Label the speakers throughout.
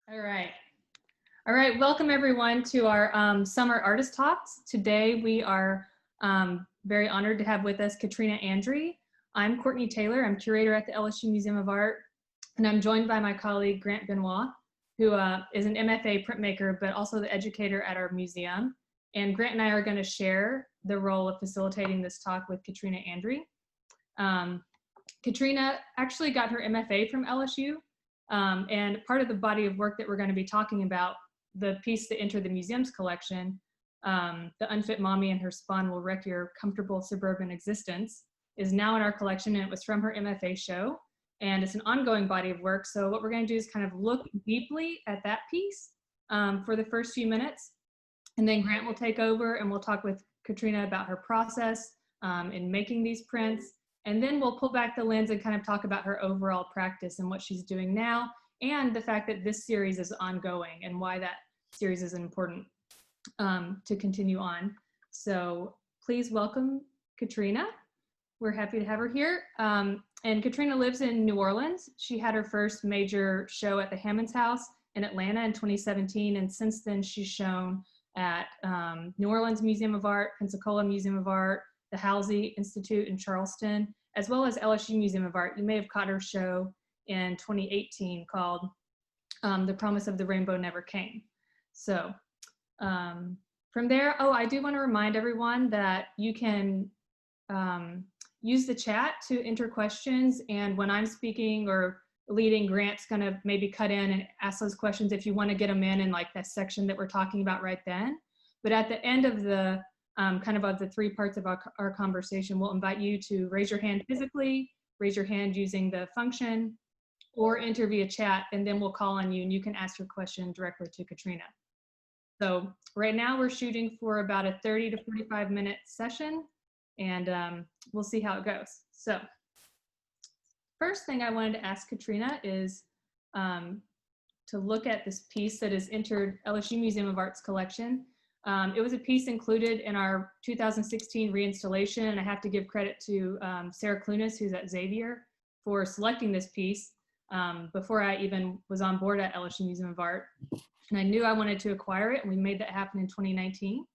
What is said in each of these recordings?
Speaker 1: All right. All right. Welcome everyone to our summer artist talks. Today we are very honored to have with us Katrina Andry. I'm Courtney Taylor. I'm curator at the LSU Museum of Art, and I'm joined by my colleague Grant Benoit, who is an MFA printmaker, but also the educator at our museum. And Grant and I are going to share the role of facilitating this talk with Katrina Andry. Katrina actually got her MFA from LSU, and part of the body of work that we're going to be talking about, the piece that entered the museum's collection, The Unfit Mommy and Her Spawn Will Wreck Your Comfortable Suburban Existence, is now in our collection, and it was from her MFA show. And it's an ongoing body of work. So what we're going to do is kind of look deeply at that piece for the first few minutes. And then Grant will take over and we'll talk with Katrina about her process in making these prints. And then we'll pull back the lens and kind of talk about her overall practice and what she's doing now, and the fact that this series is ongoing and why that series is important to continue on. So please welcome Katrina. We're happy to have her here. And Katrina lives in New Orleans. She had her first major show at the Hammond's House in Atlanta in 2017. And since then she's shown at New Orleans Museum of Art, Pensacola Museum of Art, the Halsey Institute in Charleston, as well as LSU Museum of Art. You may have caught her show in 2018 called The Promise of the Rainbow Never Came. So from there, I do want to remind everyone that you can use the chat to enter questions, and when I'm speaking or leading, Grant's gonna maybe cut in and ask those questions if you want to get them in like that section that we're talking about right then. But at the end of the kind of the three parts of our conversation, we'll invite you to raise your hand physically, raise your hand using the function, or enter via chat, and then we'll call on you and you can ask your question directly to Katrina. So right now we're shooting for about a 30 to 45 minute session, and we'll see how it goes. So first thing I wanted to ask Katrina is to look at this piece that has entered LSU Museum of Art's collection. It was a piece included in our 2016 reinstallation, and I have to give credit to Sarah Clunas, who's at Xavier, for selecting this piece before I even was on board at LSU Museum of Art. And I knew I wanted to acquire it, and we made that happen in 2019.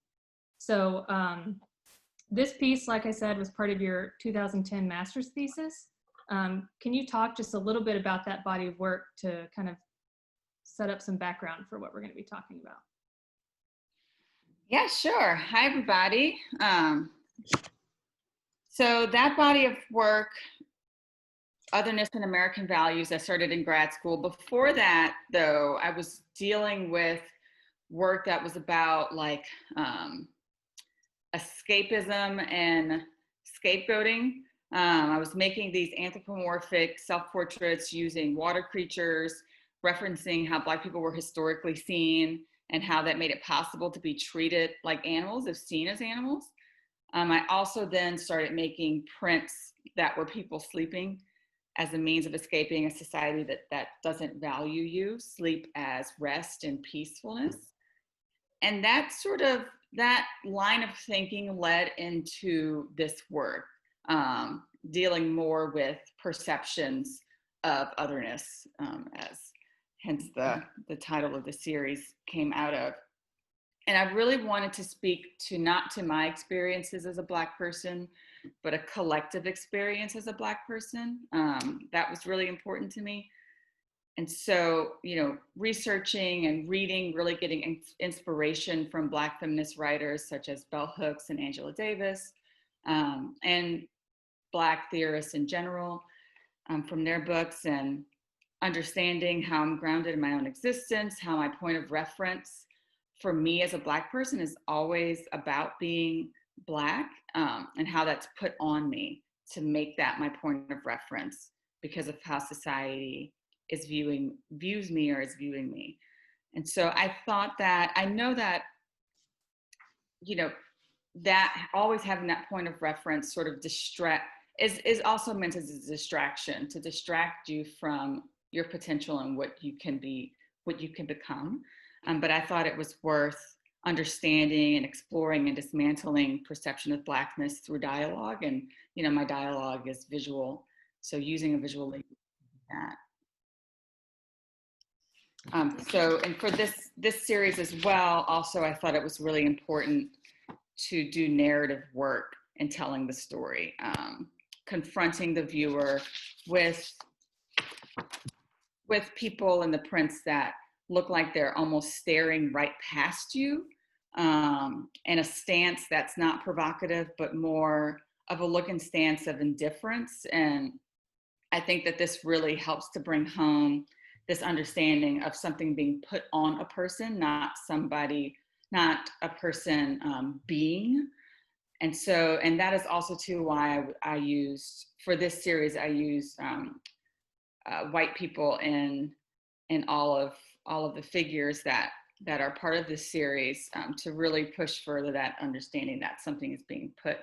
Speaker 1: So this piece, like I said, was part of your 2010 master's thesis. Can you talk just a little bit about that body of work to kind of set up some background for what we're going to be talking about?
Speaker 2: Yeah, sure. Hi, everybody. So that body of work, Otherness and American Values, I started in grad school. Before that, though, I was dealing with work that was about like escapism and scapegoating. I was making these anthropomorphic self-portraits using water creatures, referencing how Black people were historically seen and how that made it possible to be treated like animals if seen as animals. I also then started making prints that were people sleeping as a means of escaping a society that doesn't value you, sleep as rest and peacefulness. And that line of thinking led into this work, dealing more with perceptions of otherness, as hence the title of the series came out of. And I really wanted to speak not to my experiences as a Black person, but a collective experience as a Black person. That was really important to me. And so, researching and reading, really getting inspiration from Black feminist writers such as Bell Hooks and Angela Davis, and Black theorists in general, from their books, and understanding how I'm grounded in my own existence, how my point of reference for me as a Black person is always about being Black, and how that's put on me to make that my point of reference because of how society views me or is viewing me. And so I thought that, I know that, that always having that point of reference sort of is also meant as a distraction, to distract you from your potential and what you can be, what you can become. But I thought it was worth understanding and exploring and dismantling perception of Blackness through dialogue. And, my dialogue is visual. So using a visual language like that. And for this series as well, also I thought it was really important to do narrative work in telling the story, confronting the viewer with people in the prints that look like they're almost staring right past you, in a stance that's not provocative, but more of a look and stance of indifference. And I think that this really helps to bring home this understanding of something being put on a person, not a person being. And that is also too why I used, for this series, I used white people in all of the figures that are part of this series, to really push further that understanding that something is being put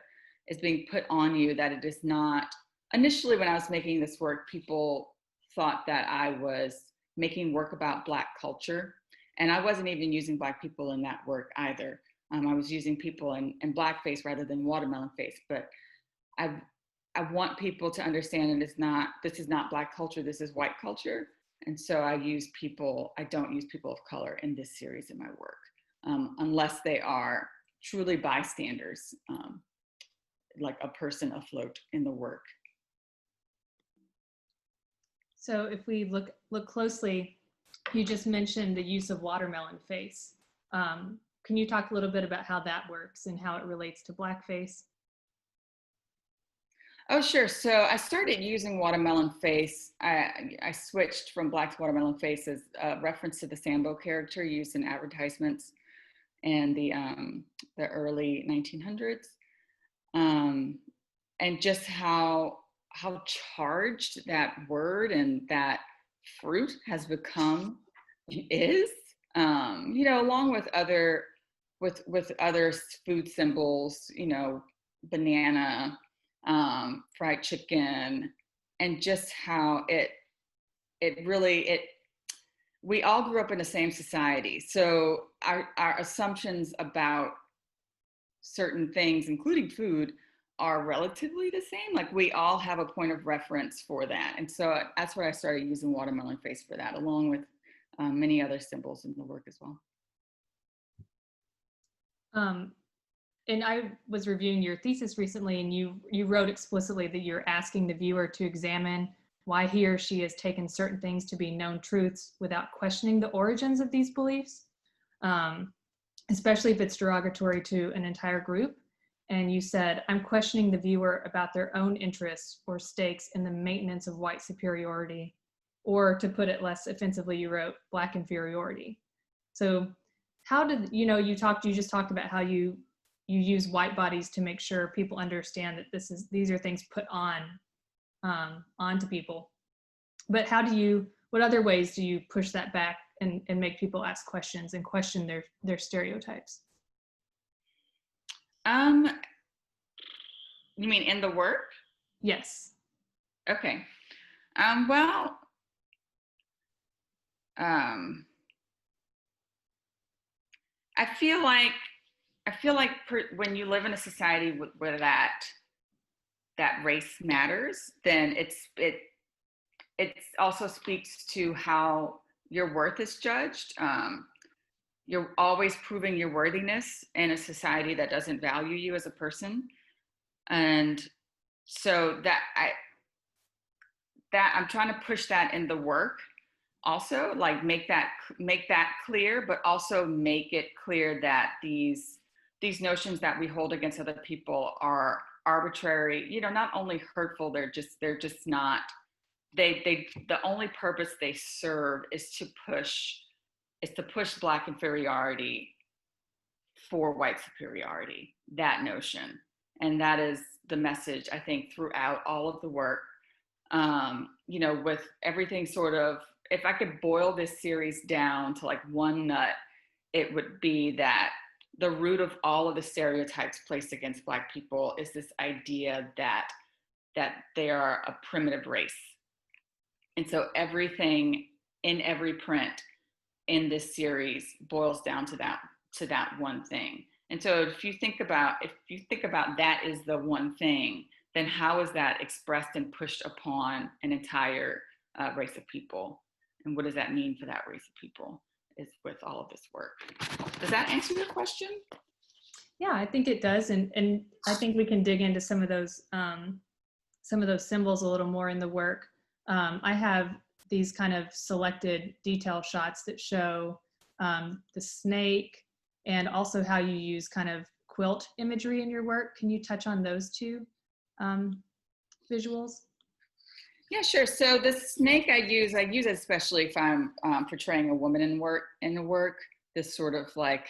Speaker 2: on you, that it is not. Initially, when I was making this work, people thought that I was making work about Black culture, and I wasn't even using Black people in that work either. I was using people in blackface rather than watermelon face, but I want people to understand this is not Black culture, this is white culture. And so I don't use people of color in this series in my work, unless they are truly bystanders, like a person afloat in the work.
Speaker 1: So if we look closely, you just mentioned the use of watermelon face. Can you talk a little bit about how that works and how it relates to blackface?
Speaker 2: Oh, sure. So I started using watermelon face. I switched from Black to watermelon face as a reference to the Sambo character used in advertisements in the early 1900s, and just how charged that word and that fruit has become is, along with other food symbols, banana, fried chicken, and just how we all grew up in the same society. So our assumptions about certain things, including food, are relatively the same. Like, we all have a point of reference for that. And so that's why I started using watermelon face for that, along with many other symbols in the work as well.
Speaker 1: And I was reviewing your thesis recently, and you wrote explicitly that you're asking the viewer to examine why he or she has taken certain things to be known truths without questioning the origins of these beliefs, especially if it's derogatory to an entire group. And you said, I'm questioning the viewer about their own interests or stakes in the maintenance of white superiority, or to put it less offensively, you wrote Black inferiority. So how did, you just talked about how you use white bodies to make sure people understand that these are things put onto people. But what other ways do you push that back and make people ask questions and question their stereotypes?
Speaker 2: You mean in the work?
Speaker 1: Yes.
Speaker 2: Okay. I feel like when you live in a society where that race matters, then it also speaks to how your worth is judged. You're always proving your worthiness in a society that doesn't value you as a person. And so that I'm trying to push that in the work also, like make that clear, but also make it clear that these notions that we hold against other people are arbitrary, not only hurtful, they're just not, the only purpose they serve is to push Black inferiority for white superiority, that notion. And that is the message, I think, throughout all of the work. With everything sort of, if I could boil this series down to like one nut, it would be that the root of all of the stereotypes placed against Black people is this idea that they are a primitive race. And so everything in every print in this series boils down to that one thing. And so if you think about that is the one thing, then how is that expressed and pushed upon an entire race of people? And what does that mean for that race of people is with all of this work. Does that answer your question?
Speaker 1: Yeah, I think it does. And I think we can dig into some of those symbols a little more in the work. I have these kind of selected detail shots that show the snake and also how you use kind of quilt imagery in your work. Can you touch on those two visuals?
Speaker 2: Yeah, sure. So the snake I use especially if I'm portraying a woman in the work, this sort of like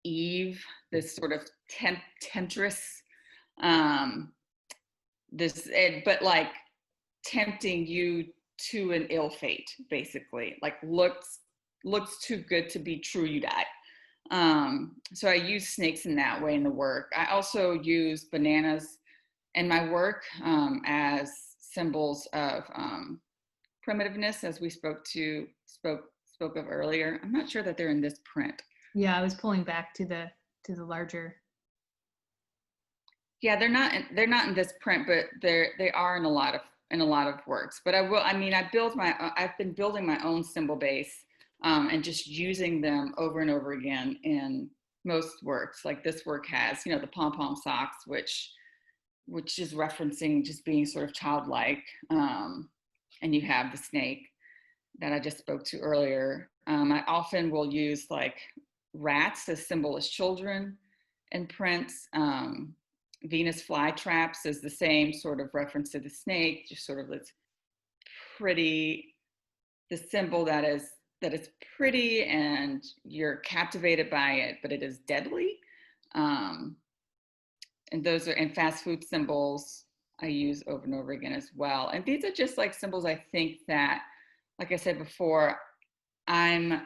Speaker 2: Eve, this sort of temptress, but like tempting you to an ill fate, basically. Like looks too good to be true, you die. So I use snakes in that way in the work. I also use bananas in my work as symbols of primitiveness, as we spoke of earlier. I'm not sure that they're in this print.
Speaker 1: Yeah, I was pulling back to the larger.
Speaker 2: Yeah, they're not in this print, but they are in a lot of works. But I've been building my own symbol base and just using them over and over again in most works. Like this work has, the pom-pom socks, which is referencing just being sort of childlike. And you have the snake that I just spoke to earlier. I often will use like rats as symbol as children in prints. Venus flytraps is the same sort of reference to the snake, just sort of this pretty, the symbol that is pretty and you're captivated by it, but it is deadly. And those are in fast food symbols I use over and over again as well. And these are just like symbols I think that, like I said before, I'm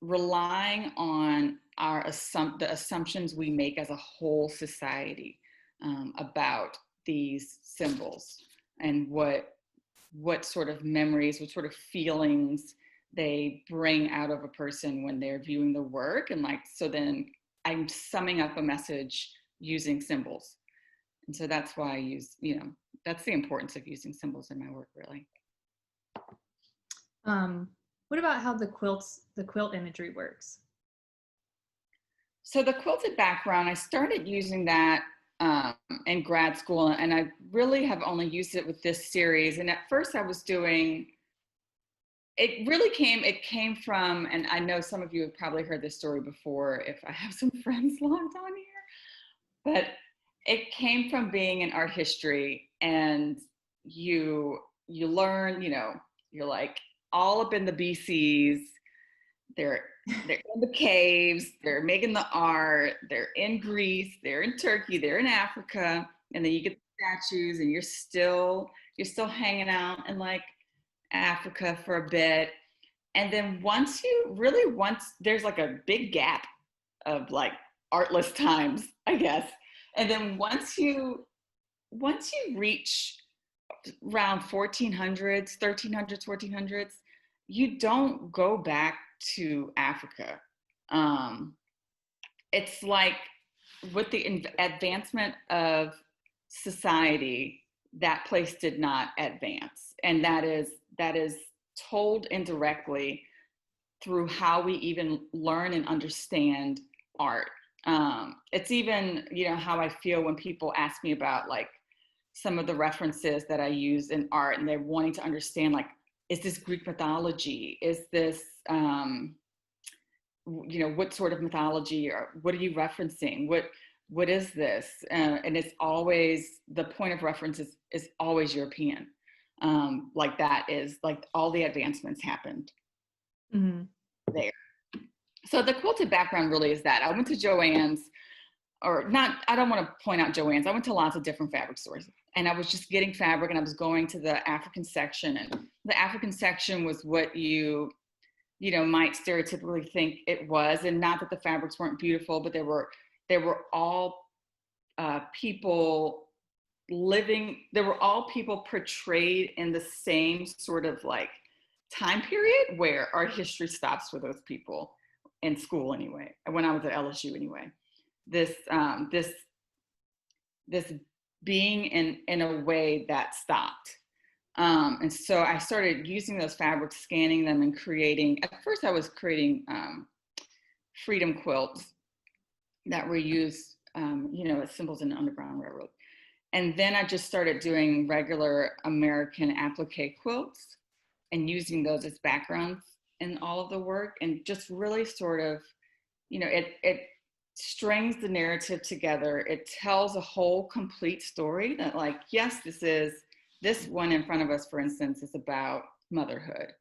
Speaker 2: relying on the assumptions we make as a whole society about these symbols and what sort of memories, what sort of feelings they bring out of a person when they're viewing the work. And like, so then I'm summing up a message using symbols. And so that's why I use, that's the importance of using symbols in my work, really.
Speaker 1: What about how the quilt imagery works?
Speaker 2: So the quilted background, I started using that in grad school, and I really have only used it with this series. And at first I was doing, it came from, and I know some of you have probably heard this story before if I have some friends logged on here, but it came from being in art history, and you learn, you're like all up in the BCs, they're in the caves, they're making the art, they're in Greece, they're in Turkey, they're in Africa, and then you get the statues and you're still hanging out in like Africa for a bit. And then once there's like a big gap of like artless times, I guess. And then once you reach around 1400s, 1300s, 1400s, you don't go back to Africa. It's like with the advancement of society, that place did not advance. And that is told indirectly through how we even learn and understand art. It's even, how I feel when people ask me about like some of the references that I use in art, and they're wanting to understand, like, is this Greek mythology? Is this, what sort of mythology, or what are you referencing? What is this? And it's always, the point of reference is always European. Like that is like all the advancements happened there. So the quilted background really is that. I went to Joann's, or not, I don't want to point out Joann's. I went to lots of different fabric stores, and I was just getting fabric, and I was going to the African section, and the African section was what you might stereotypically think it was. And not that the fabrics weren't beautiful, but there were all people portrayed in the same sort of like time period where art history stops for those people in school anyway, when I was at LSU anyway. This being in a way that stopped. And so I started using those fabrics, scanning them, and creating. At first, I was creating freedom quilts that were used, as symbols in the Underground Railroad. And then I just started doing regular American applique quilts and using those as backgrounds in all of the work, and just really sort of, it strings the narrative together. It tells a whole complete story that, like, yes, this one in front of us, for instance, is about motherhood.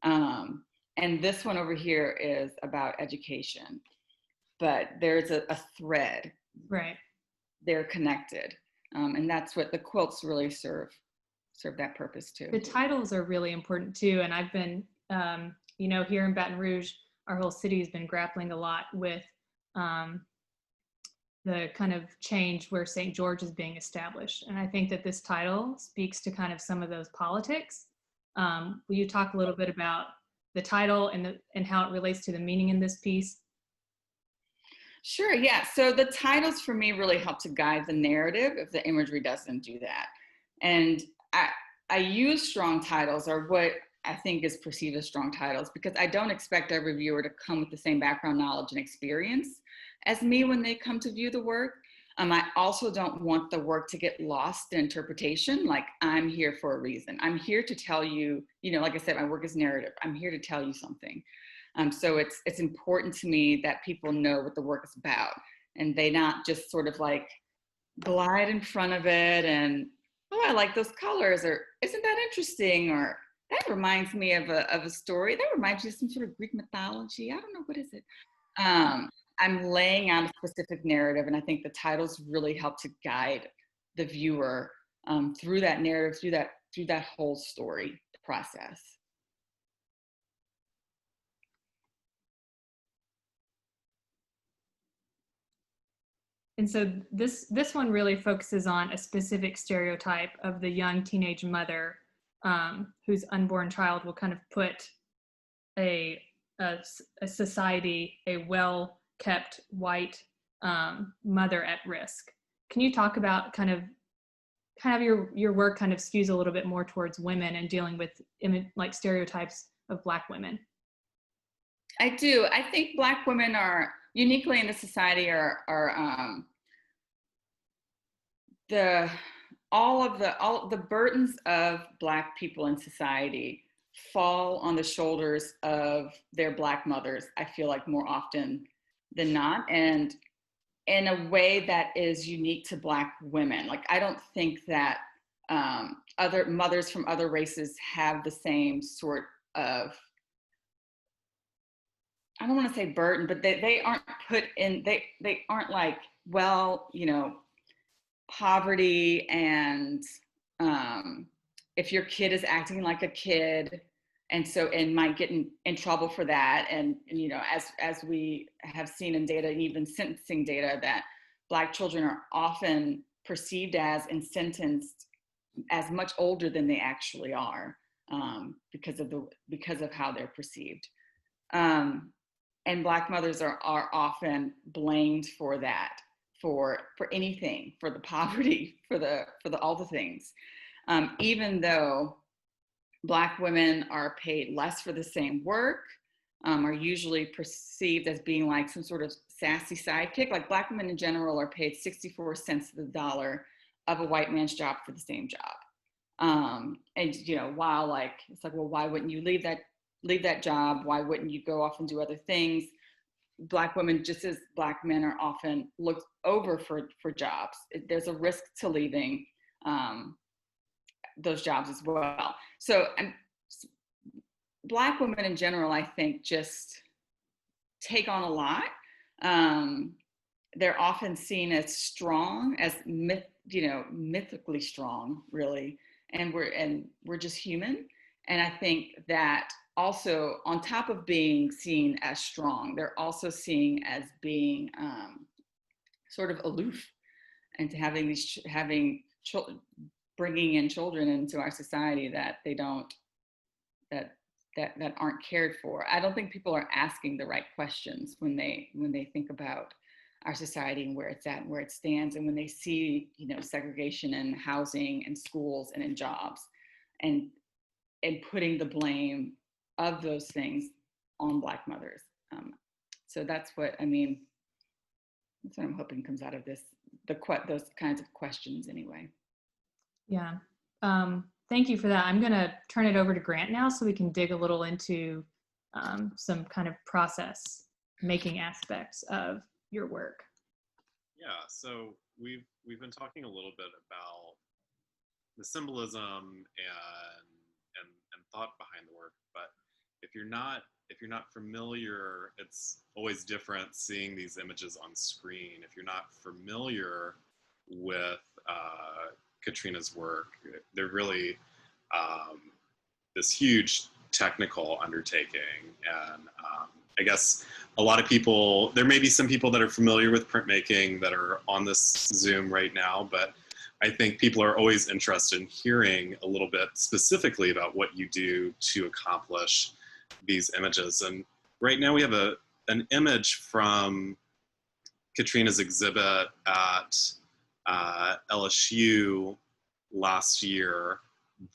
Speaker 2: And this one over here is about education. But there's a thread.
Speaker 1: Right.
Speaker 2: They're connected. And that's what the quilts really serve that purpose too.
Speaker 1: The titles are really important too. And I've been, here in Baton Rouge, our whole city has been grappling a lot with the kind of change where St. George is being established. And I think that this title speaks to kind of some of those politics. Will you talk a little bit about the title and how it relates to the meaning in this piece?
Speaker 2: Sure, yeah. So the titles for me really help to guide the narrative if the imagery doesn't do that. And I use strong titles, or what I think is perceived as strong titles, because I don't expect every viewer to come with the same background knowledge and experience as me when they come to view the work. I also don't want the work to get lost in interpretation. Like, I'm here for a reason. I'm here to tell you, like I said, my work is narrative. I'm here to tell you something. So it's important to me that people know what the work is about, and they not just sort of like glide in front of it and, oh, I like those colors, or isn't that interesting, or that reminds me of a story, that reminds me of some sort of Greek mythology. I don't know, what is it? I'm laying out a specific narrative, and I think the titles really help to guide the viewer through that narrative, through that whole story process.
Speaker 1: And so this one really focuses on a specific stereotype of the young teenage mother whose unborn child will kind of put a society, a well-kept white mother at risk. Can you talk about kind of your work kind of skews a little bit more towards women and dealing with like stereotypes of Black women?
Speaker 2: I do. I think Black women are uniquely in the society all the burdens of Black people in society fall on the shoulders of their Black mothers, I feel like, more often than not, and in a way that is unique to Black women. Like, I don't think that other mothers from other races have the same sort of, I don't want to say burden, but they aren't put in, they aren't like, well, poverty, and if your kid is acting like a kid, and might get in trouble for that. And as we have seen in data, and even sentencing data, that Black children are often perceived as and sentenced as much older than they actually are, because of how they're perceived. And Black mothers are often blamed for that, for anything, for the poverty, for the all the things, even though Black women are paid less for the same work, are usually perceived as being like some sort of sassy sidekick. Like, Black women in general are paid 64 cents to the dollar of a white man's job for the same job. And while, like, it's like, well, why wouldn't you leave that job? Why wouldn't you go off and do other things? Black women, just as Black men, are often looked over for jobs. There's a risk to leaving those jobs as well. So Black women in general, I think, just take on a lot. They're often seen as strong, as mythically strong, really, and we're just human. And I think that also, on top of being seen as strong, they're also seen as being sort of aloof, and to bringing in children into our society that they don't, that aren't cared for. I don't think people are asking the right questions when they think about our society and where it's at and where it stands, and when they see segregation in housing and schools and in jobs. and putting the blame of those things on Black mothers. So that's what I mean. That's what I'm hoping comes out of this. Those kinds of questions, anyway.
Speaker 1: Yeah. Thank you for that. I'm going to turn it over to Grant now so we can dig a little into some kind of process making aspects of your work.
Speaker 3: Yeah, so we've been talking a little bit about the symbolism and thought behind the work, but if you're not familiar, it's always different seeing these images on screen. If you're not familiar with Katrina's work, they're really this huge technical undertaking, and I guess a lot of people, there may be some people that are familiar with printmaking that are on this Zoom right now, but I think people are always interested in hearing a little bit specifically about what you do to accomplish these images. And right now we have an image from Katrina's exhibit at LSU last year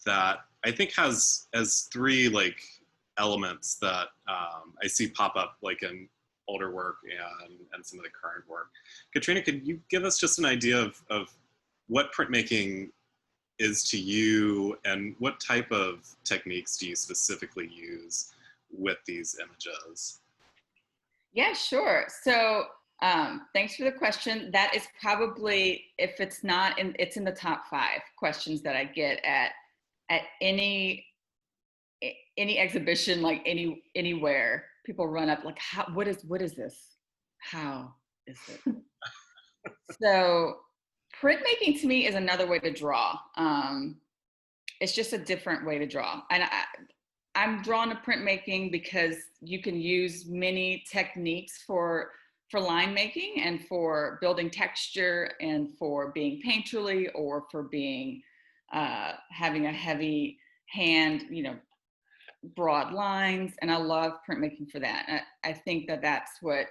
Speaker 3: that I think has three like elements that I see pop up like in older work and some of the current work. Katrina, could you give us just an idea of what printmaking is to you and what type of techniques do you specifically use with these images?
Speaker 2: Yeah, sure. So thanks for the question. That is probably, if it's not, it's in the top 5 questions that I get at any exhibition, like anywhere. People run up like, what is this? How is it? So printmaking to me is another way to draw. It's just a different way to draw. And I'm drawn to printmaking because you can use many techniques for line making and for building texture and for being painterly or for being having a heavy hand, broad lines. And I love printmaking for that. I think that that's what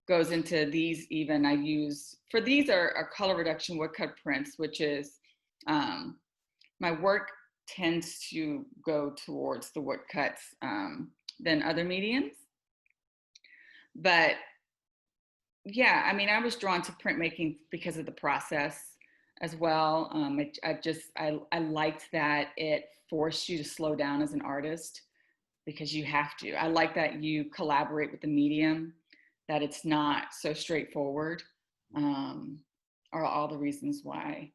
Speaker 2: goes into these. Even I use, for these are color reduction woodcut prints, which is, my work tends to go towards the woodcuts than other mediums. But yeah, I mean, I was drawn to printmaking because of the process as well. I liked that it forced you to slow down as an artist because you have to. I like that you collaborate with the medium, that it's not so straightforward, are all the reasons why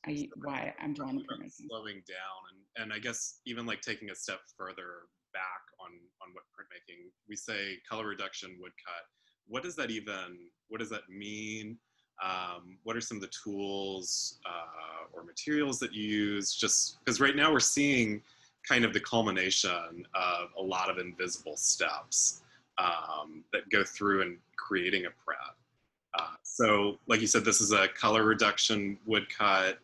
Speaker 2: I'm drawn to printmaking.
Speaker 3: Slowing down, and I guess even like taking a step further back on what printmaking, we say color reduction woodcut. What does that mean? What are some of the tools or materials that you use? Just because right now we're seeing kind of the culmination of a lot of invisible steps that go through in creating a print. So like you said, this is a color reduction woodcut.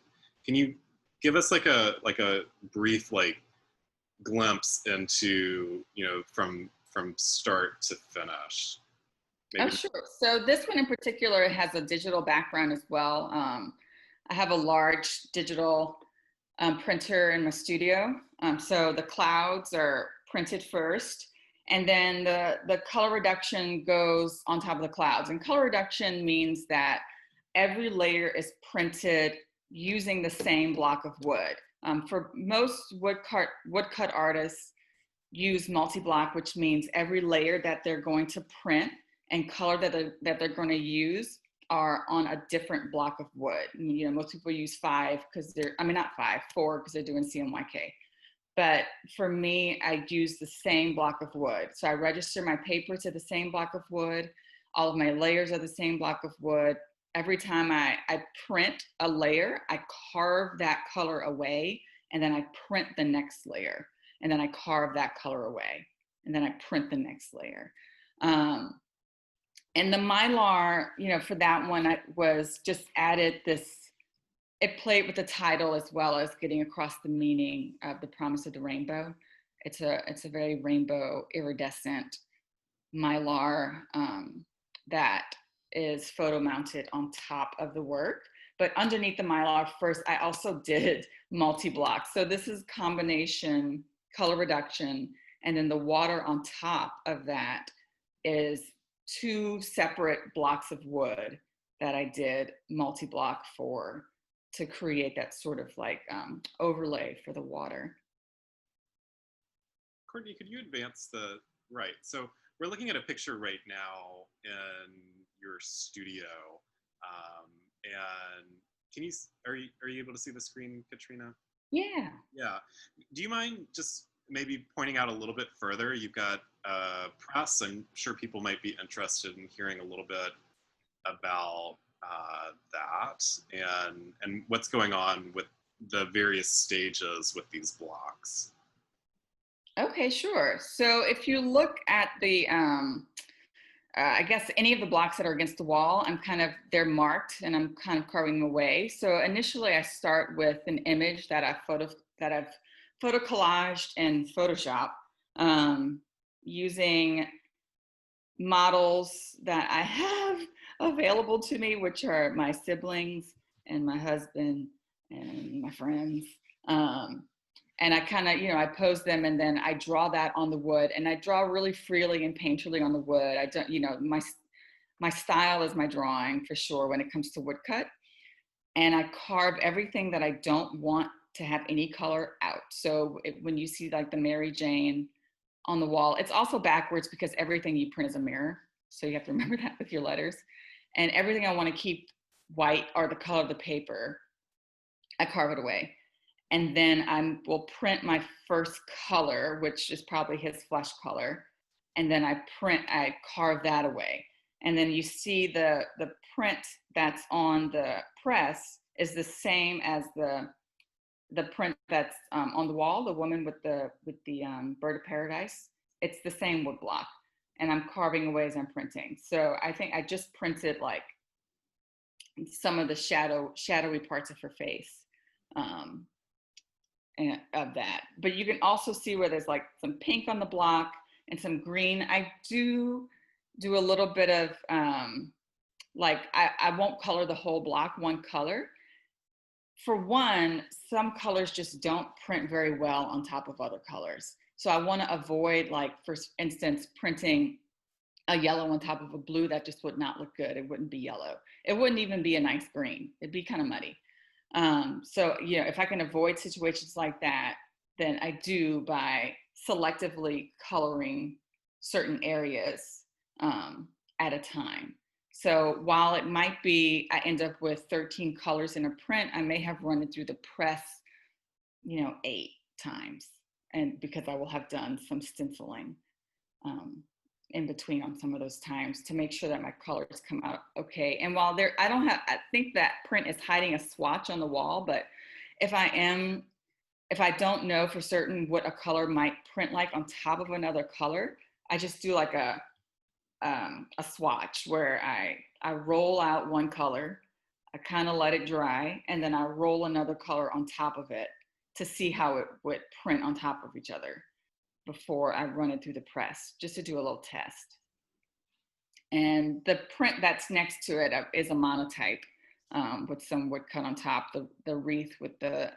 Speaker 3: Can you give us like a brief like glimpse into, from start to finish? Maybe.
Speaker 2: Oh, sure. So this one in particular has a digital background as well. I have a large digital printer in my studio. So the clouds are printed first, and then the color reduction goes on top of the clouds. And color reduction means that every layer is printed using the same block of wood. For most woodcut artists use multi-block, which means every layer that they're going to print and color that they're going to use are on a different block of wood. Most people use 4 because they're doing CMYK. But for me, I use the same block of wood. So I register my paper to the same block of wood. All of my layers are the same block of wood. Every time I print a layer, I carve that color away, and then I print the next layer. And then I carve that color away, and then I print the next layer. And the Mylar, for that one, I was just added this, it played with the title as well as getting across the meaning of the promise of the rainbow. It's a very rainbow iridescent Mylar that is photo mounted on top of the work. But underneath the Mylar first, I also did multi-block. So this is combination color reduction. And then the water on top of that is 2 separate blocks of wood that I did multi-block for to create that sort of like overlay for the water.
Speaker 3: Courtney, could you advance right? So we're looking at a picture right now in your studio. And are you able to see the screen, Katrina?
Speaker 2: Yeah.
Speaker 3: Yeah. Do you mind just maybe pointing out a little bit further? You've got press. I'm sure people might be interested in hearing a little bit about that and what's going on with the various stages with these blocks.
Speaker 2: Okay, sure. So if you look at the, I guess any of the blocks that are against the wall, they're marked and I'm kind of carving them away. So initially I start with an image that I've photo collaged in Photoshop using models that I have available to me, which are my siblings and my husband and my friends. And I kind of, I pose them and then I draw that on the wood, and I draw really freely and painterly on the wood. I don't, my style is my drawing for sure when it comes to woodcut. And I carve everything that I don't want to have any color out. So when you see like the Mary Jane on the wall, it's also backwards because everything you print is a mirror. So you have to remember that with your letters. And everything I want to keep white or the color of the paper, I carve it away. And then I will print my first color, which is probably his flesh color. And then I carve that away. And then you see the print that's on the press is the same as the print that's on the wall, the woman with the bird of paradise. It's the same wood block. And I'm carving away as I'm printing. So I think I just printed like some of the shadowy parts of her face. And of that, but you can also see where there's like some pink on the block and some green. I do a little bit of like I won't color the whole block one color. For one, some colors just don't print very well on top of other colors. So I want to avoid, like, for instance, printing a yellow on top of a blue. That just would not look good. It wouldn't be yellow. It wouldn't even be a nice green. It'd be kind of muddy. So, if I can avoid situations like that, then I do by selectively coloring certain areas at a time. So while it might be, I end up with 13 colors in a print, I may have run it through the press, 8 times. And because I will have done some stenciling in between on some of those times to make sure that my colors come out okay. And while I think that print is hiding a swatch on the wall, but if I don't know for certain what a color might print like on top of another color, I just do like a swatch where I roll out one color, I kind of let it dry, and then I roll another color on top of it to see how it would print on top of each other before I run it through the press, just to do a little test. And the print that's next to it is a monotype with some wood cut on top, the wreath with the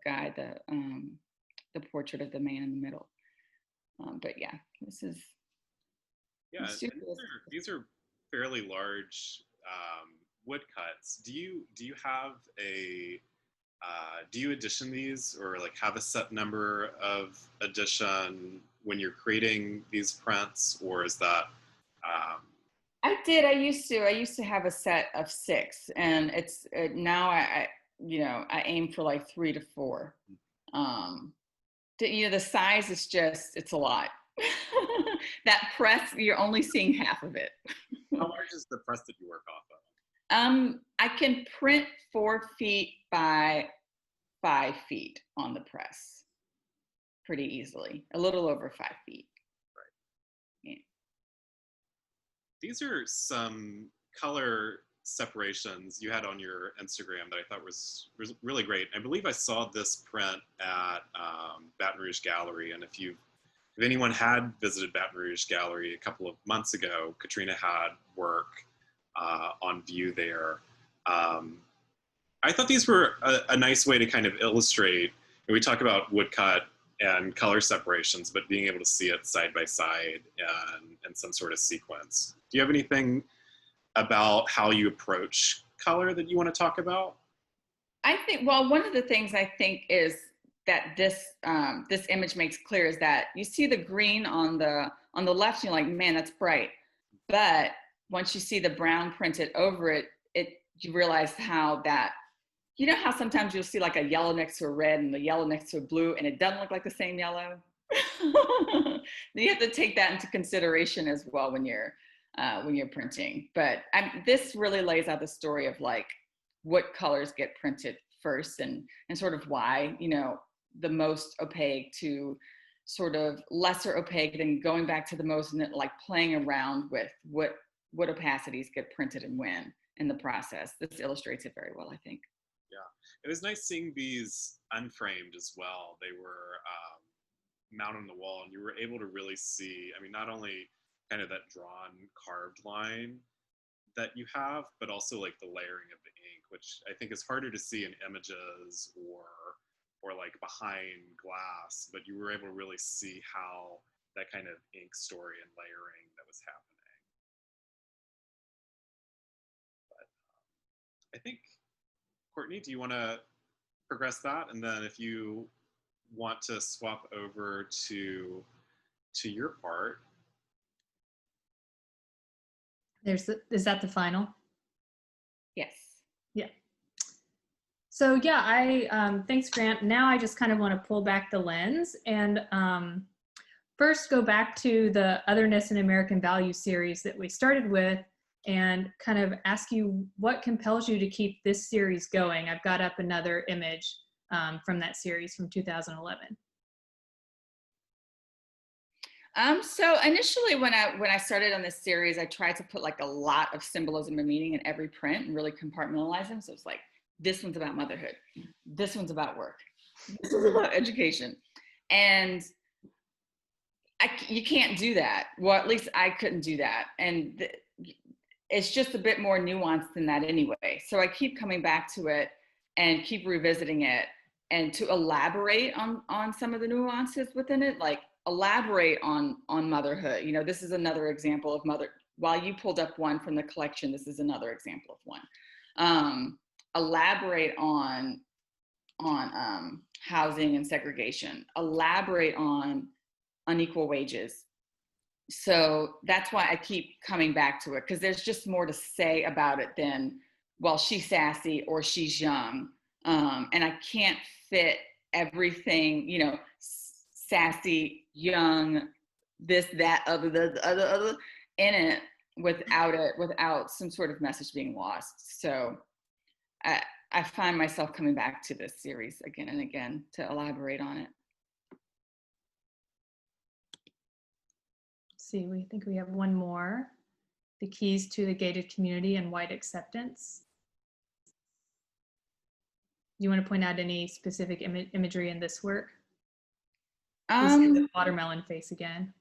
Speaker 2: guy, the portrait of the man in the middle. But yeah, this is.
Speaker 3: Yeah, these are fairly large wood cuts. Do you have do you edition these, or like have a set number of edition when you're creating these prints, or is that?
Speaker 2: I did. I used to have a set of 6, and it's now I aim for like 3 to 4. The size is it's a lot. That press, you're only seeing half of it.
Speaker 3: How large is the press that you work off of?
Speaker 2: I can print 4 feet by 5 feet on the press pretty easily, a little over 5 feet.
Speaker 3: Right.
Speaker 2: Yeah.
Speaker 3: These are some color separations you had on your Instagram that I thought was really great. I believe I saw this print at Baton Rouge Gallery, and if anyone had visited Baton Rouge Gallery a couple of months ago, Katrina had work on view there. I thought these were a nice way to kind of illustrate, and we talk about woodcut and color separations, but being able to see it side by side and some sort of sequence. Do you have anything about how you approach color that you want to talk about?
Speaker 2: I think, well, one of the things I think is that this this image makes clear is that you see the green on the left, you're like, man, that's bright. But once you see the brown printed over it, you realize how that, you know how sometimes you'll see like a yellow next to a red and the yellow next to a blue, and it doesn't look like the same yellow. You have to take that into consideration as well when you're printing. But this really lays out the story of like what colors get printed first and sort of why, you know, the most opaque to sort of lesser opaque, then going back to the most, and like playing around with what opacities get printed and when in the process. This illustrates it very well, I think.
Speaker 3: Yeah, it was nice seeing these unframed as well. They were mounted on the wall, and you were able to really see, I mean, not only kind of that drawn carved line that you have, but also like the layering of the ink, which I think is harder to see in images or like behind glass, but you were able to really see how that kind of ink story and layering that was happening. But I think, Courtney, do you want to progress that? And then if you want to swap over to your part.
Speaker 1: Is that the final?
Speaker 2: Yes.
Speaker 1: Yeah. So yeah, thanks, Grant. Now I just kind of want to pull back the lens and first go back to the Otherness and American Values series that we started with and kind of ask you what compels you to keep this series going. I've got up another image from that series from 2011.
Speaker 2: So initially when I started on this series, I tried to put like a lot of symbolism and meaning in every print and really compartmentalize them. So it's like, this one's about motherhood. This one's about work. This is about education. And you can't do that. Well, at least I couldn't do that. And it's just a bit more nuanced than that anyway. So I keep coming back to it and keep revisiting it and to elaborate on some of the nuances within it, like elaborate on motherhood. You know, this is another example of while you pulled up one from the collection, this is another example of one. Elaborate on housing and segregation, elaborate on unequal wages. So that's why I keep coming back to it, because there's just more to say about it than, well, she's sassy or she's young. And I can't fit everything, you know, sassy, young, this, that, other in it without some sort of message being lost. So I find myself coming back to this series again and again to elaborate on it.
Speaker 1: See, we think we have one more. The keys to the gated community and white acceptance. Do you want to point out any specific imagery in this work? The watermelon face again.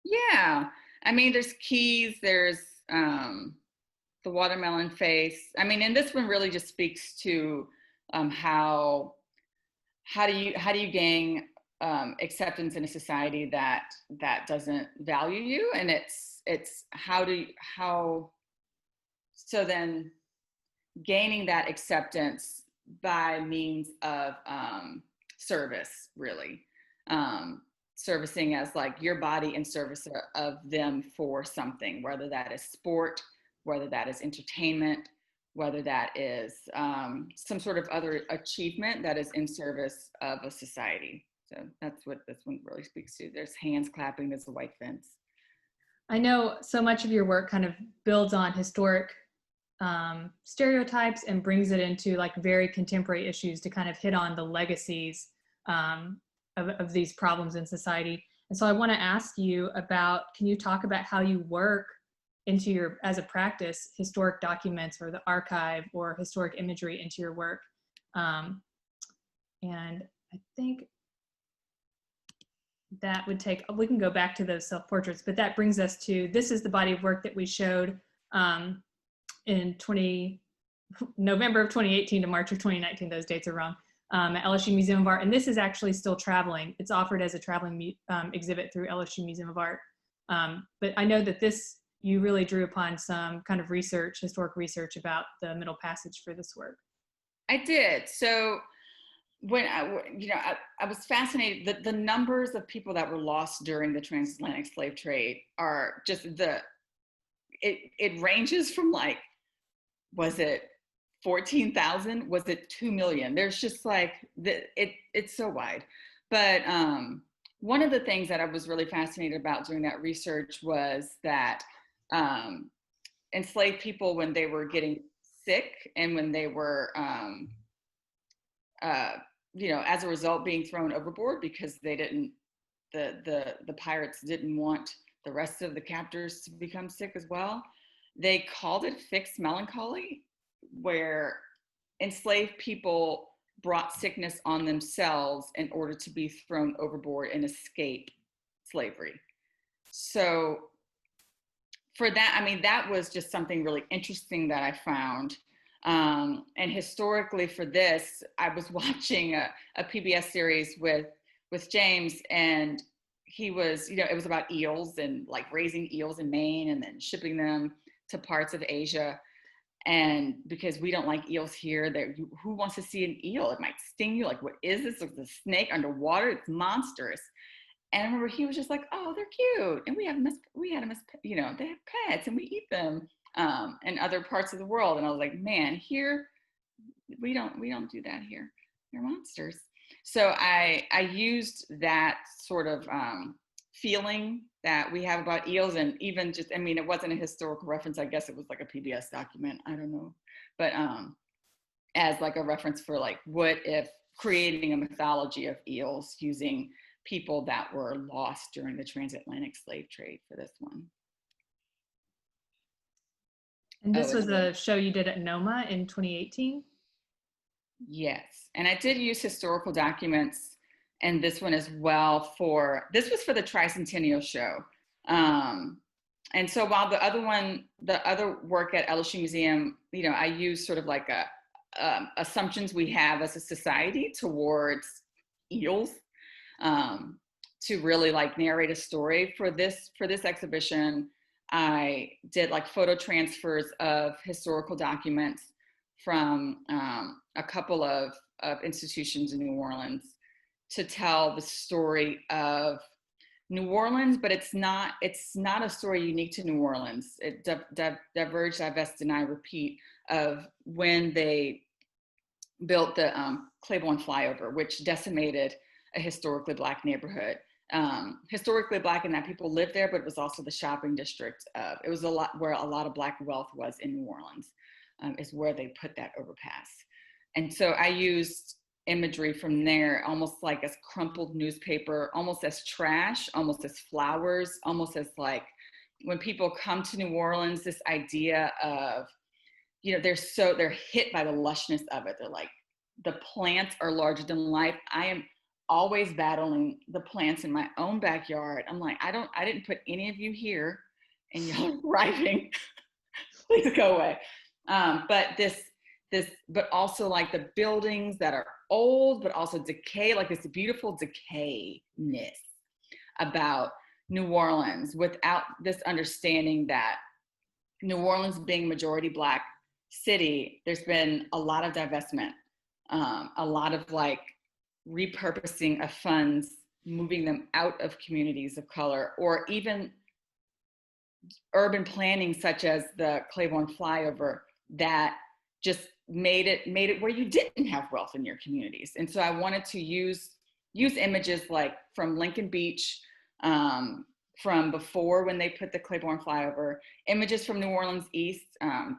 Speaker 2: Yeah, I mean, there's keys, there's the watermelon face. I mean, and this one really just speaks to how do you gain acceptance in a society that doesn't value you, and it's so then gaining that acceptance by means of service, really. Servicing as like your body in service of them for something, whether that is sport, whether that is entertainment, whether that is some sort of other achievement that is in service of a society. So that's what this one really speaks to. There's hands clapping, there's a white fence.
Speaker 1: I know so much of your work kind of builds on historic stereotypes and brings it into like very contemporary issues to kind of hit on the legacies of these problems in society. And so I want to ask you about, can you talk about how you work into your, as a practice, historic documents or the archive or historic imagery into your work? And I think that would take, we can go back to those self-portraits, but that brings us to, this is the body of work that we showed in November of 2018 to March of 2019, those dates are wrong, at LSU Museum of Art. And this is actually still traveling. It's offered as a traveling exhibit through LSU Museum of Art. But I know that this, you really drew upon some kind of research, historic research about the Middle Passage for this work.
Speaker 2: I did. So when I was fascinated that the numbers of people that were lost during the transatlantic slave trade are just it ranges from like, was it 14,000? Was it 2 million? There's just like, it's so wide. But one of the things that I was really fascinated about doing that research was that enslaved people, when they were getting sick and when they were, as a result being thrown overboard because they didn't, the pirates didn't want the rest of the captors to become sick as well. They called it fixed melancholy, where enslaved people brought sickness on themselves in order to be thrown overboard and escape slavery. So for that, I mean, that was just something really interesting that I found. And historically for this, I was watching a PBS series with James, and he was, it was about eels and like raising eels in Maine and then shipping them to parts of Asia. And because we don't like eels here, who wants to see an eel? It might sting you. Like, what is this? It's a snake underwater. It's monstrous. And I remember he was just like, "Oh, they're cute, and we had them as they have pets, and we eat them in other parts of the world." And I was like, "Man, here we don't do that here. They're monsters." So I used that sort of feeling that we have about eels, and even just, I mean, it wasn't a historical reference. I guess it was like a PBS document. I don't know, but as like a reference for like, what if creating a mythology of eels using people that were lost during the transatlantic slave trade for this one.
Speaker 1: And this was a show you did at NOMA in 2018?
Speaker 2: Yes, and I did use historical documents and this one as well this was for the Tricentennial show. And so while the other work at LSU Museum, I use sort of like assumptions we have as a society towards eels, to really like narrate a story for this exhibition. I did like photo transfers of historical documents from a couple of institutions in New Orleans to tell the story of New Orleans, but it's not a story unique to New Orleans. It diverged, divest, deny, repeat of when they built the Claiborne flyover, which decimated a historically Black neighborhood. Historically Black in that people lived there, but it was also the shopping district. It was where a lot of Black wealth was in New Orleans, is where they put that overpass. And so I used imagery from there, almost like as crumpled newspaper, almost as trash, almost as flowers, almost as like when people come to New Orleans, this idea of, they're hit by the lushness of it. They're like, the plants are larger than life. I am always battling the plants in my own backyard. I'm like, I didn't put any of you here, and y'all arriving. Please go away. But also like the buildings that are old, but also decay, like this beautiful decayness about New Orleans, without this understanding that New Orleans being majority Black city, there's been a lot of divestment, a lot of like repurposing of funds, moving them out of communities of color, or even urban planning such as the Claiborne flyover that just made it where you didn't have wealth in your communities. And so I wanted to use images like from Lincoln Beach, from before when they put the Claiborne flyover, images from New Orleans East.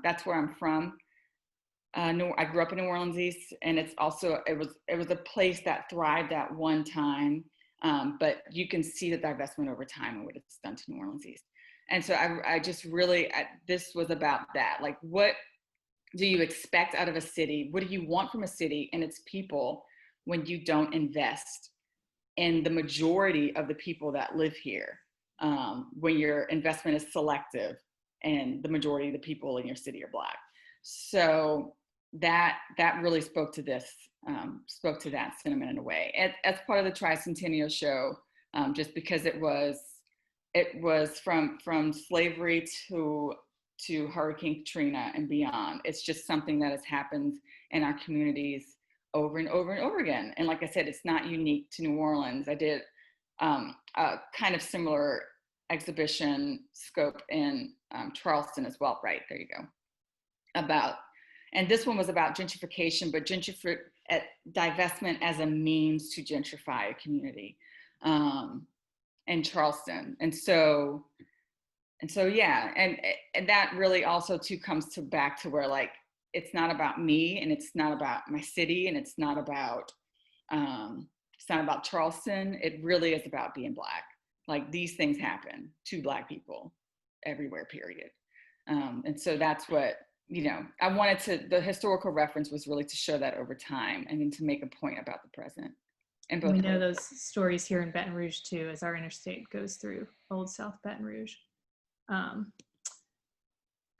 Speaker 2: That's where I'm from. I grew up in New Orleans East, and it's also, it was a place that thrived at one time, but you can see the divestment over time and what it's done to New Orleans East. And so I just really, this was about that. Like, what do you expect out of a city? What do you want from a city and its people when you don't invest in the majority of the people that live here? When your investment is selective and the majority of the people in your city are Black. So that really spoke to that sentiment in a way. As part of the tricentennial show, just because it was from slavery to Hurricane Katrina and beyond. It's just something that has happened in our communities over and over and over again. And like I said, it's not unique to New Orleans. I did a kind of similar exhibition scope in Charleston as well. Right, there you go. And this one was about gentrification, but divestment as a means to gentrify a community in Charleston. And so yeah, and that really also too comes back to where, like, it's not about me, and it's not about my city, and it's not about Charleston. It really is about being Black. Like, these things happen to Black people everywhere, period. And so that's what, I wanted to, the historical reference was really to show that over time, and then to make a point about the present. And
Speaker 1: we know those stories here in Baton Rouge too, as our interstate goes through Old South Baton Rouge.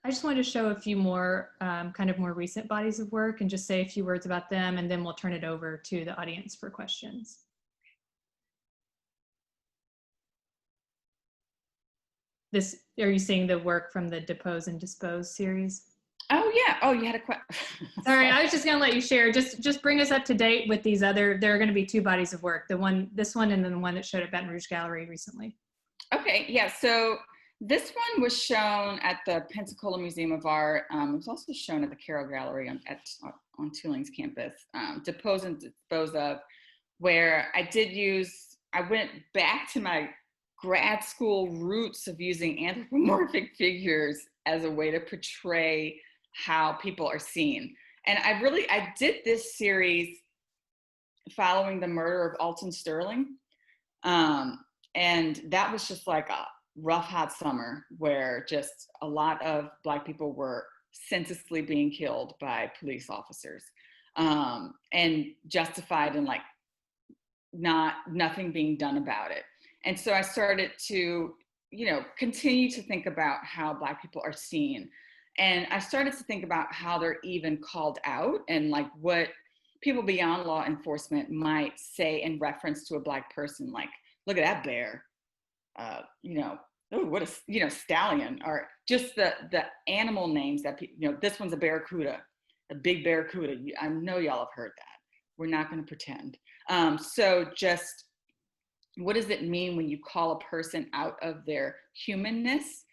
Speaker 1: I just wanted to show a few more kind of more recent bodies of work and just say a few words about them, and then we'll turn it over to the audience for questions. Are you seeing the work from the Depose and Dispose series?
Speaker 2: Oh yeah. Oh, you had a question.
Speaker 1: Sorry, I was just gonna let you share. Just bring us up to date with these other. There are going to be two bodies of work. This one, and then the one that showed at Baton Rouge Gallery recently. Okay.
Speaker 2: Yeah. So this one was shown at the Pensacola Museum of Art. It was also shown at the Carroll Gallery on Tuling's campus. Depose and Dispose of, where I went back to my grad school roots of using anthropomorphic figures as a way to portray how people are seen. And I did this series following the murder of Alton Sterling. And that was just like a rough, hot summer where just a lot of Black people were senselessly being killed by police officers, and justified in like nothing being done about it. And so I started to, continue to think about how Black people are seen. And I started to think about how they're even called out, and like what people beyond law enforcement might say in reference to a Black person, like, look at that bear, oh, what a, stallion, or just the animal names that people, this one's a barracuda, a big barracuda. I know y'all have heard that. We're not going to pretend. So just, what does it mean when you call a person out of their humanness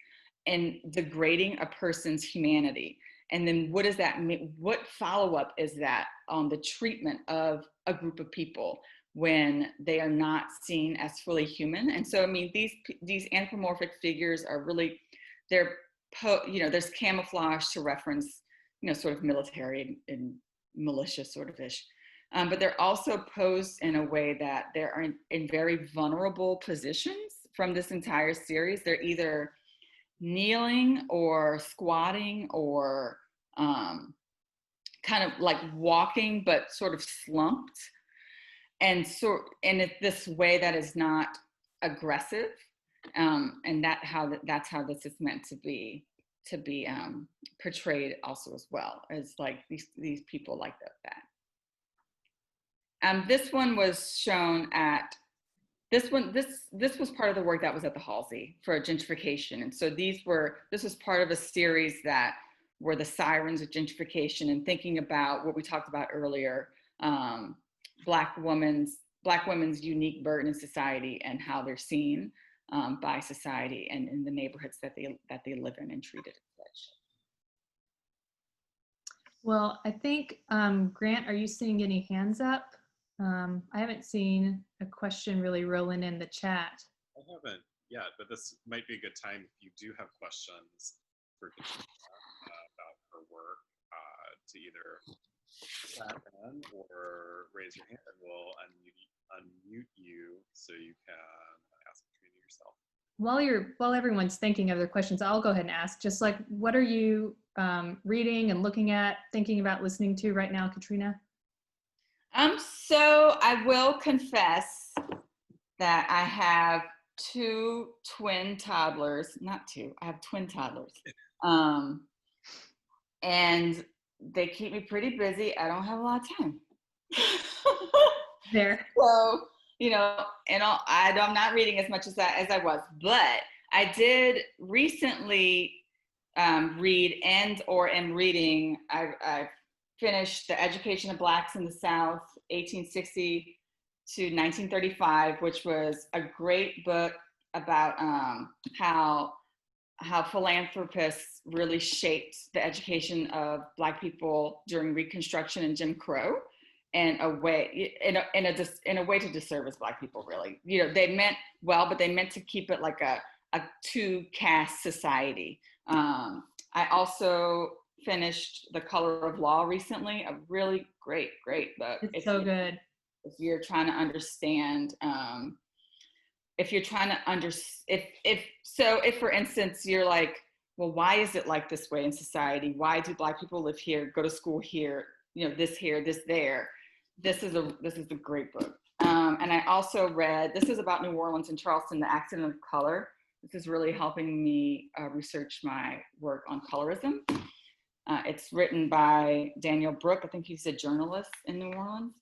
Speaker 2: and degrading a person's humanity? And then what does that mean? What follow-up is that on the treatment of a group of people when they are not seen as fully human? And so, I mean, these anthropomorphic figures are really, there's camouflage to reference, sort of military and militia sort of ish. But they're also posed in a way that they're in very vulnerable positions from this entire series. They're either kneeling or squatting or kind of like walking, but sort of slumped. And it's this way that is not aggressive. And that's how this is meant to be portrayed also as well, as like these people like that. This one was shown at, this was part of the work that was at the Halsey for gentrification. And so this was part of a series that were the sirens of gentrification, and thinking about what we talked about earlier, Black women's unique burden in society and how they're seen by society and in the neighborhoods that they live in and treated as such.
Speaker 1: Well, I think, Grant, are you seeing any hands up? I haven't seen a question really rolling in the chat.
Speaker 3: I haven't yet, but this might be a good time if you do have questions for Katrina about her work, to either chat in or raise your hand, and we'll unmute you so you can ask Katrina yourself.
Speaker 1: While everyone's thinking of their questions, I'll go ahead and ask, just like, what are you reading and looking at, thinking about listening to right now, Katrina?
Speaker 2: So I will confess that I have twin toddlers. And they keep me pretty busy. I don't have a lot of time.
Speaker 1: There.
Speaker 2: So, I'm not reading as much as I was, but I did recently read or am reading. I've finished The Education of Blacks in the South, 1860 to 1935, which was a great book about how philanthropists really shaped the education of Black people during Reconstruction and Jim Crow, and in a way to disservice Black people, really. They meant well, but they meant to keep it like a two-caste society. I also finished The Color of Law recently, a really great book.
Speaker 1: It's so good.
Speaker 2: If you're trying to understand, if for instance, you're like, well, why is it like this way in society? Why do Black people live here, go to school here, this here, this there? This is a great book. And I also read, this is about New Orleans and Charleston, The Accident of Color. This is really helping me research my work on colorism. It's written by Daniel Brooke. I think he's a journalist in New Orleans.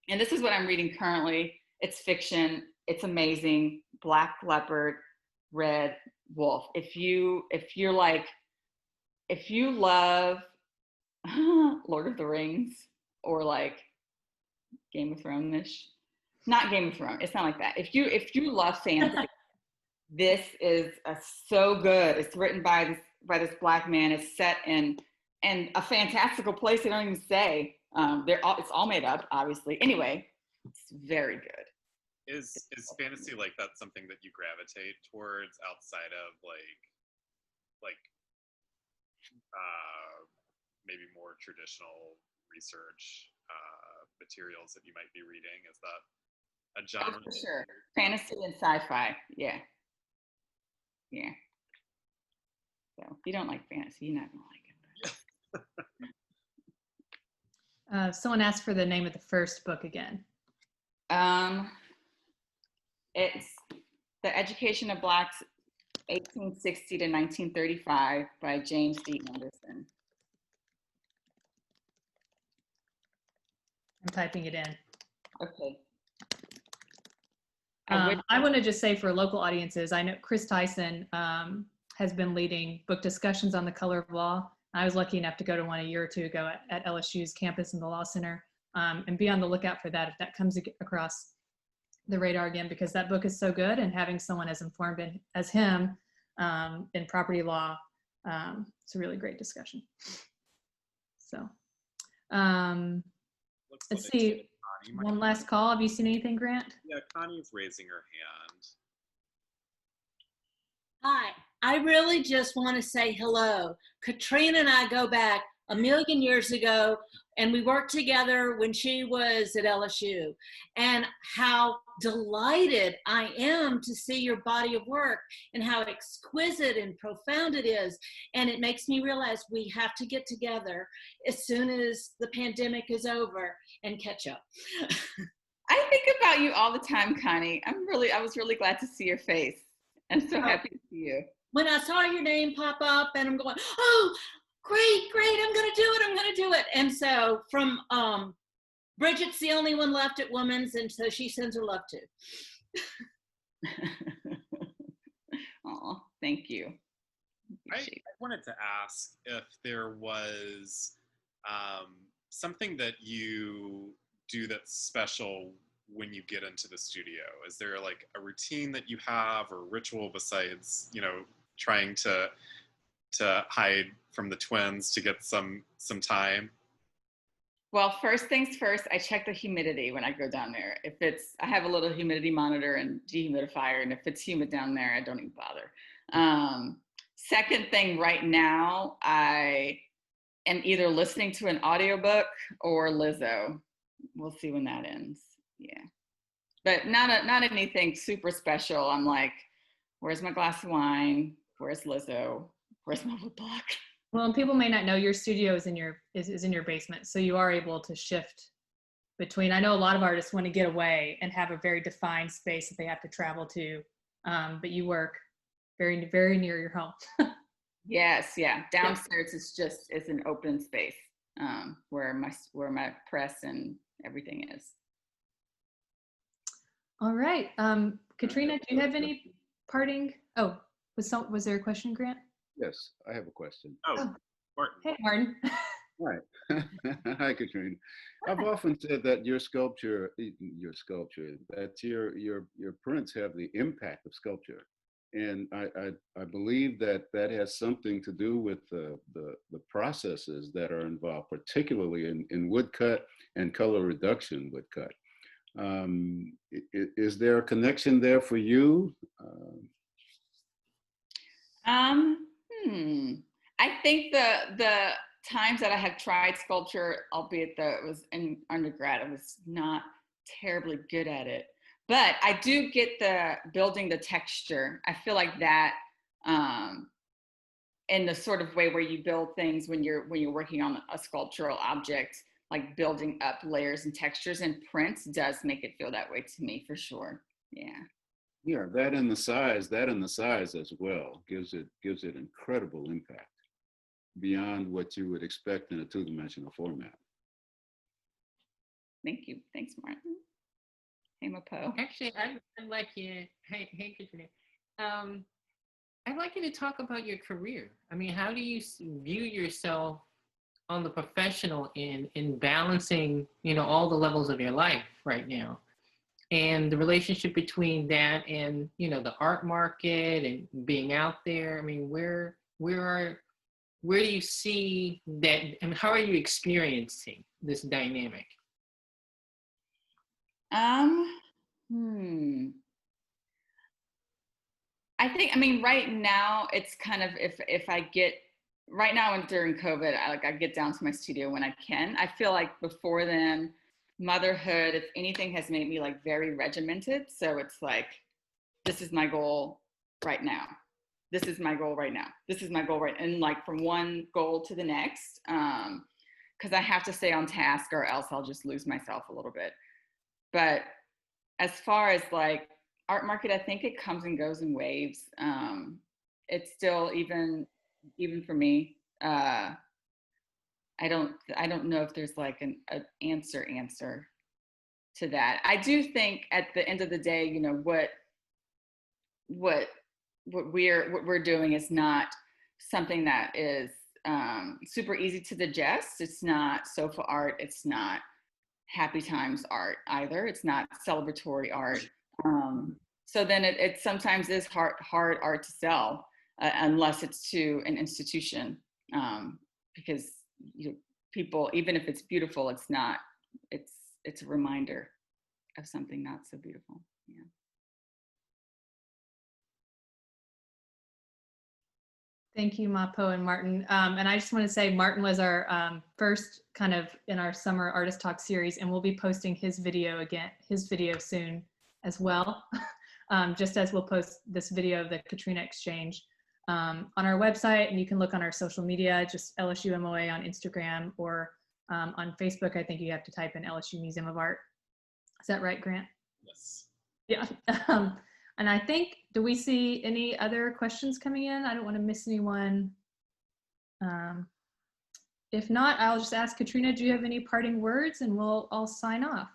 Speaker 2: And this is what I'm reading currently. It's fiction. It's amazing. Black Leopard, Red Wolf. If you love Lord of the Rings or like Game of Thrones-ish, not Game of Thrones. It's not like that. If you love fantasy, this is so good. It's written by this Black man. It's set in a fantastical place. They don't even say. It's all made up, obviously. Anyway, it's very good.
Speaker 3: Is fantasy like that something that you gravitate towards outside of maybe more traditional research materials that you might be reading? Is that a genre?
Speaker 2: Oh, for sure. Fantasy and sci-fi. Yeah. So if you don't like fantasy, you're not gonna like it.
Speaker 1: Someone asked for the name of the first book again.
Speaker 2: It's The Education of Blacks, 1860 to 1935 by James D. Anderson.
Speaker 1: I'm typing it in.
Speaker 2: Okay.
Speaker 1: I want to just say for local audiences, I know Chris Tyson has been leading book discussions on The Color of Law. I was lucky enough to go to one a year or two ago at LSU's campus in the Law Center, and be on the lookout for that if that comes across the radar again, because that book is so good, and having someone as informed as him in property law, it's a really great discussion. So let's see. One last call. Have you seen anything, Grant?
Speaker 3: Yeah, Connie's raising her hand.
Speaker 4: Hi, I really just want to say hello. Katrina and I go back a million years ago, and we worked together when she was at LSU, and how delighted I am to see your body of work and how exquisite and profound it is. And it makes me realize we have to get together as soon as the pandemic is over and catch up.
Speaker 2: I think about you all the time, Connie. I was really glad to see your face. I'm so happy to see you.
Speaker 4: When I saw your name pop up, and I'm going, oh, great, I'm gonna do it. And so from Bridget's the only one left at Women's, and so she sends her love too.
Speaker 2: Oh, thank you.
Speaker 3: I wanted to ask if there was something that you do that's special when you get into the studio. Is there like a routine that you have or ritual besides, trying to hide from the twins to get some time?
Speaker 2: Well, first things first, I check the humidity when I go down there. I have a little humidity monitor and dehumidifier, and if it's humid down there, I don't even bother. Second thing, right now, I am either listening to an audiobook or Lizzo. We'll see when that ends. Yeah, but not anything super special. I'm like, where's my glass of wine? Where's Lizzo? Where's my wood block?
Speaker 1: Well, and people may not know your studio is in your basement, so you are able to shift between. I know a lot of artists want to get away and have a very defined space that they have to travel to, but you work very, very near your home.
Speaker 2: Yes, yeah. Downstairs it's an open space. where my press and everything is.
Speaker 1: All right. Katrina, do you have any parting? Oh, was there a question, Grant?
Speaker 5: Yes, I have a question.
Speaker 3: Oh, Martin.
Speaker 1: Hey, Martin.
Speaker 5: Hi. Hi, Katrina. I've often said that your prints have the impact of sculpture. And I believe that that has something to do with the processes that are involved, particularly in woodcut and color reduction woodcut. Is there a connection there for you?
Speaker 2: I think the times that I have tried sculpture, albeit that it was in undergrad, I was not terribly good at it. But I do get the building the texture. I feel like that in the sort of way where you build things when you're working on a sculptural object, like building up layers and textures, and prints does make it feel that way to me for sure. Yeah.
Speaker 5: Yeah, that and the size as well gives it incredible impact beyond what you would expect in a two-dimensional format.
Speaker 2: Thank you. Thanks, Martin. Hey, Mopo.
Speaker 6: Actually, I'd like you. Hey, Katrina. I'd like you to talk about your career. I mean, how do you view yourself on the professional end in balancing, all the levels of your life right now, and the relationship between that and, the art market and being out there? I mean, where do you see that, and how are you experiencing this dynamic?
Speaker 2: I mean, right now it's kind of, if I get, right now and during COVID, I get down to my studio when I can. I feel like before then, motherhood, if anything, has made me like very regimented. So it's like, this is my goal right now. This is my goal right now. This is my goal right, and like from one goal to the next, because I have to stay on task or else I'll just lose myself a little bit. But as far as like art market, I think it comes and goes in waves. It's still, even for me, I don't know if there's like an answer to that. I do think at the end of the day, what we're doing is not something that is super easy to digest. It's not sofa art. It's not happy times art either. It's not celebratory art. So then it sometimes is hard art to sell unless it's to an institution, because people, even if it's beautiful, it's not. It's a reminder of something not so beautiful. Yeah.
Speaker 1: Thank you, Mapo and Martin. And I just want to say Martin was our first kind of in our summer artist talk series, and we'll be posting his video soon as well. Just as we'll post this video of the Katrina exchange on our website, and you can look on our social media, just LSU MOA on Instagram, or on Facebook. I think you have to type in LSU Museum of Art. Is that right, Grant?
Speaker 3: Yes.
Speaker 1: Yeah. And I think, do we see any other questions coming in? I don't want to miss anyone. If not, I'll just ask Katrina, do you have any parting words, and I'll sign off.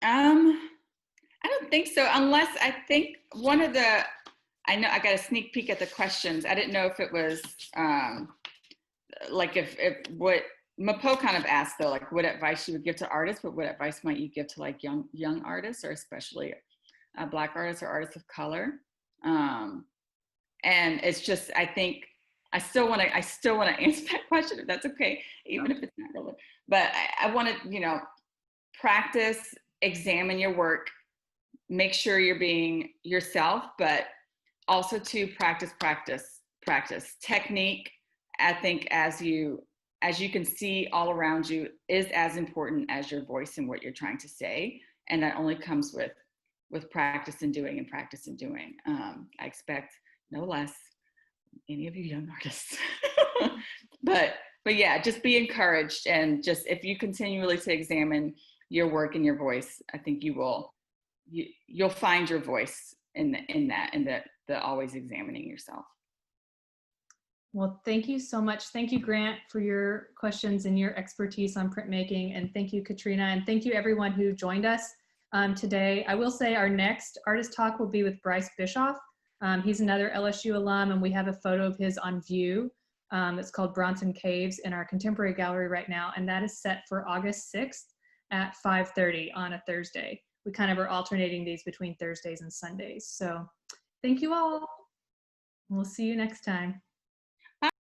Speaker 2: I don't think so, unless I think I know I got a sneak peek at the questions. I didn't know if it was like if what Mapo kind of asked though, like what advice you would give to artists, but what advice might you give to like young artists, or especially Black artists or artists of color? And it's just, I think I still want to answer that question, if that's okay, even if it's not relevant. But I want to, practice, examine your work, make sure you're being yourself, but also to practice technique. I think as you can see all around you, is as important as your voice and what you're trying to say, and that only comes with practice and doing and practice and doing. I expect no less any of you young artists. but yeah, just be encouraged, and just if you continually to examine your work and your voice, I think you'll find your voice in the always examining yourself.
Speaker 1: Well, thank you so much. Thank you, Grant, for your questions and your expertise on printmaking. And thank you, Katrina. And thank you, everyone who joined us today. I will say our next artist talk will be with Bryce Bischoff. He's another LSU alum, and we have a photo of his on view. It's called Bronson Caves in our contemporary gallery right now. And that is set for August 6th at 5:30 on a Thursday. We kind of are alternating these between Thursdays and Sundays. So thank you all. We'll see you next time.